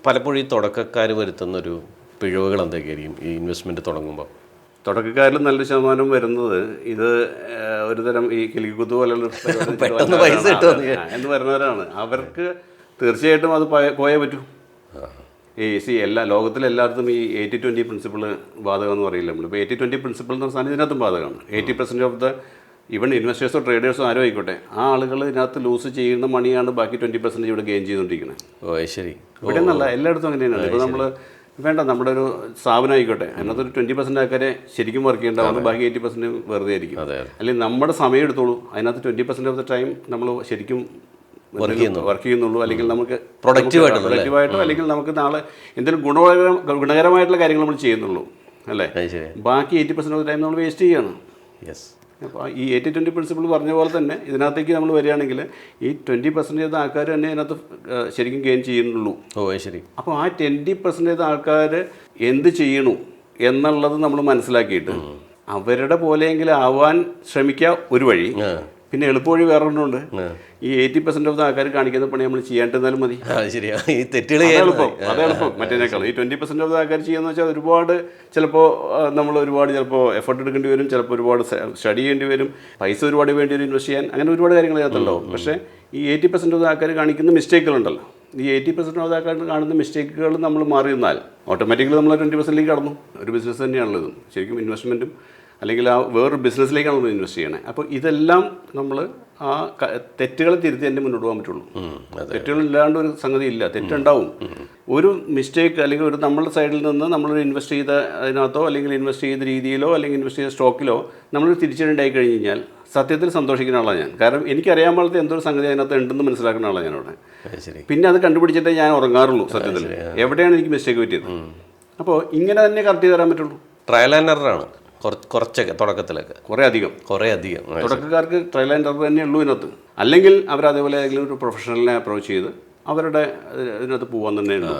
പലപ്പോഴും ഈ തുടക്കക്കാർ വരുത്തുന്നൊരു പിഴവുകൾ എന്തൊക്കെയായിരിക്കും ഈ ഇൻവെസ്റ്റ്മെൻറ്റ് തുടങ്ങുമ്പോൾ? തുടക്കക്കാരിൽ നല്ലൊരു ശതമാനം വരുന്നത് ഇത് ഒരുതരം ഈ കിളിക്കുത്തു പോലുള്ള പെട്ടെന്ന് പൈസ കിട്ടുമെന്ന് എന്ന് വരുന്നവരാണ്. അവർക്ക് തീർച്ചയായിട്ടും അത് പോയേ പറ്റൂ. എല്ലാ ലോകത്തിലെ എല്ലായിടത്തും ഈ 80-20 പ്രിൻസിപ്പിൾ ബാധകം എന്ന് പറയില്ല നമ്മൾ. ഇപ്പോൾ 80-20 പ്രിൻസിപ്പിൾ എന്ന് പറഞ്ഞാൽ ഇതിനകത്തും ബാധകമാണ്. 80% ഓഫ് ദ ഈവൻ ഇൻവെസ്റ്റേഴ്സോ ട്രേഡേഴ്സോ ആരും ആയിക്കോട്ടെ, ആ ആളുകൾ ഇതിനകത്ത് ലൂസ് ചെയ്യുന്ന മണിയാണ് ബാക്കി 20% ഇവിടെ ഗെയിൻ ചെയ്തുകൊണ്ടിരിക്കുന്നത്. ഓ ശരി. ഇവിടെ നിന്നല്ല, എല്ലായിടത്തും അങ്ങനെ തന്നെയാണ്. ഇപ്പോൾ നമ്മൾ വേണ്ട നമ്മുടെ ഒരു സ്ഥാപനം ആയിക്കോട്ടെ, അതിനകത്തൊരു 20% ആൾക്കാരെ ശരിക്കും വർക്ക് ചെയ്യേണ്ടതാണ്, ബാക്കി 80% വെറുതെ ആയിരിക്കും. അല്ലെങ്കിൽ നമ്മുടെ സമയം എടുത്തോളൂ, അതിനകത്ത് 20% ഓഫ് ദ ടൈം നമ്മൾ ശരിക്കും വർക്ക് ചെയ്യുന്നുള്ളൂ. അല്ലെങ്കിൽ നമുക്ക് പ്രൊഡക്റ്റീവായിട്ടോ അല്ലെങ്കിൽ നമുക്ക് നാളെ എന്തെങ്കിലും ഗുണകരമായിട്ടുള്ള കാര്യങ്ങൾ നമ്മൾ ചെയ്യുന്നുള്ളൂ അല്ലേ. ബാക്കി 80% ഓഫ് ദ ടൈം നമ്മൾ വേസ്റ്റ് ചെയ്യുകയാണ്. അപ്പോൾ ഈ 80-20 പ്രിൻസിപ്പിൾ പറഞ്ഞ പോലെ തന്നെ ഇതിനകത്തേക്ക് നമ്മൾ വരികയാണെങ്കിൽ ഈ 20% ആൾക്കാർ തന്നെ ഇതിനകത്ത് ശരിക്കും ഗെയിൻ ചെയ്യുന്നുള്ളൂ. ശരി. അപ്പോൾ ആ 20% ആൾക്കാർ എന്ത് ചെയ്യണു എന്നുള്ളത് നമ്മൾ മനസ്സിലാക്കിയിട്ട് അവരുടെ പോലെയെങ്കിലും ആവാൻ ശ്രമിക്കുക ഒരു വഴി. പിന്നെ എളുപ്പവഴി വേറെ ഒന്നുണ്ട്. ഈ 80% ഓഫ് ആൾക്കാർ കാണിക്കുന്ന പണി നമ്മൾ ചെയ്യാണ്ടിരുന്നാലും മതി. അതെളുപ്പം മറ്റേനേക്കാളും. ഈ 20% ഓഫ് ആൾക്കാർ ചെയ്യാന്ന് വെച്ചാൽ ഒരുപാട് ചിലപ്പോൾ നമ്മൾ ഒരുപാട് ചിലപ്പോൾ എഫർട്ട് എടുക്കേണ്ടി വരും, ചിലപ്പോൾ ഒരുപാട് സ്റ്റഡി ചെയ്യേണ്ടി വരും, പൈസ ഒരുപാട് വേണ്ടി വരും, ഇൻവെസ്റ്റ് ചെയ്യാൻ, അങ്ങനെ ഒരുപാട് കാര്യങ്ങൾ ഇതിനകത്തുണ്ടാവും. പക്ഷേ ഈ 80% ഓഫ് ആൾക്കാർ കാണിക്കുന്ന മിസ്റ്റേക്കുകളുണ്ടല്ലോ, ഈ 80% ഓഫ് ആൾക്കാർ കാണുന്ന മിസ്റ്റേക്കുകൾ നമ്മൾ മാറി നിന്നാൽ ഓട്ടോമാറ്റിക്കലി നമ്മൾ 20%ലേക്ക് കടന്നു. ഒരു ബിസിനസ് തന്നെയാണല്ലോ ഇതും ശരിക്കും. ഇൻവെസ്റ്റ്മെൻറ്റും അല്ലെങ്കിൽ ആ വേറൊരു ബിസിനസ്സിലേക്കാണ് നമ്മൾ ഇൻവെസ്റ്റ് ചെയ്യണേ. അപ്പോൾ ഇതെല്ലാം നമ്മൾ ആ തെറ്റുകളെ തിരുത്തി തന്നെ മുന്നോട്ട് പോകാൻ പറ്റുള്ളൂ. തെറ്റുകളില്ലാണ്ട് ഒരു സംഗതി ഇല്ല. തെറ്റുണ്ടാവും. ഒരു മിസ്റ്റേക്ക് അല്ലെങ്കിൽ ഒരു നമ്മളുടെ സൈഡിൽ നിന്ന് നമ്മളൊരു ഇൻവെസ്റ്റ് ചെയ്ത അതിനകത്തോ അല്ലെങ്കിൽ ഇൻവെസ്റ്റ് ചെയ്ത രീതിയിലോ അല്ലെങ്കിൽ ഇൻവെസ്റ്റ് ചെയ്ത സ്റ്റോക്കിലോ നമ്മളൊരു തിരിച്ചടിയുണ്ടായി കഴിഞ്ഞ് കഴിഞ്ഞാൽ സത്യത്തിൽ സന്തോഷിക്കുന്ന ആളാണ് ഞാൻ. കാരണം എനിക്കറിയാൻ പോലത്തെ എന്തൊരു സംഗതി അതിനകത്ത് ഉണ്ടെന്ന് മനസ്സിലാക്കുന്ന ആളാണ് ഞാനവിടെ. പിന്നെ അത് കണ്ടുപിടിച്ചിട്ടേ ഞാൻ ഉറങ്ങാറുള്ളൂ സത്യത്തിൽ, എവിടെയാണ് എനിക്ക് മിസ്റ്റേക്ക് പറ്റിയത്. അപ്പോൾ ഇങ്ങനെ തന്നെ കറക്റ്റ് ചെയ്ത് തരാൻ പറ്റുള്ളൂ. ട്രയൽ ആൻഡ് എററാണ് കുറച്ചൊക്കെ തുടക്കത്തിലൊക്കെ കുറേ അധികം തുടക്കക്കാർക്ക് ട്രയൽ ആൻഡ് എറർ തന്നെ ഉള്ളൂ ഇതിനകത്ത്. അല്ലെങ്കിൽ അവർ അതേപോലെ ഏതെങ്കിലും ഒരു പ്രൊഫഷണലിനെ അപ്രോച്ച് ചെയ്ത് അവരുടെ ഇതിനകത്ത് പോകാൻ തന്നെ ഉള്ളൂ.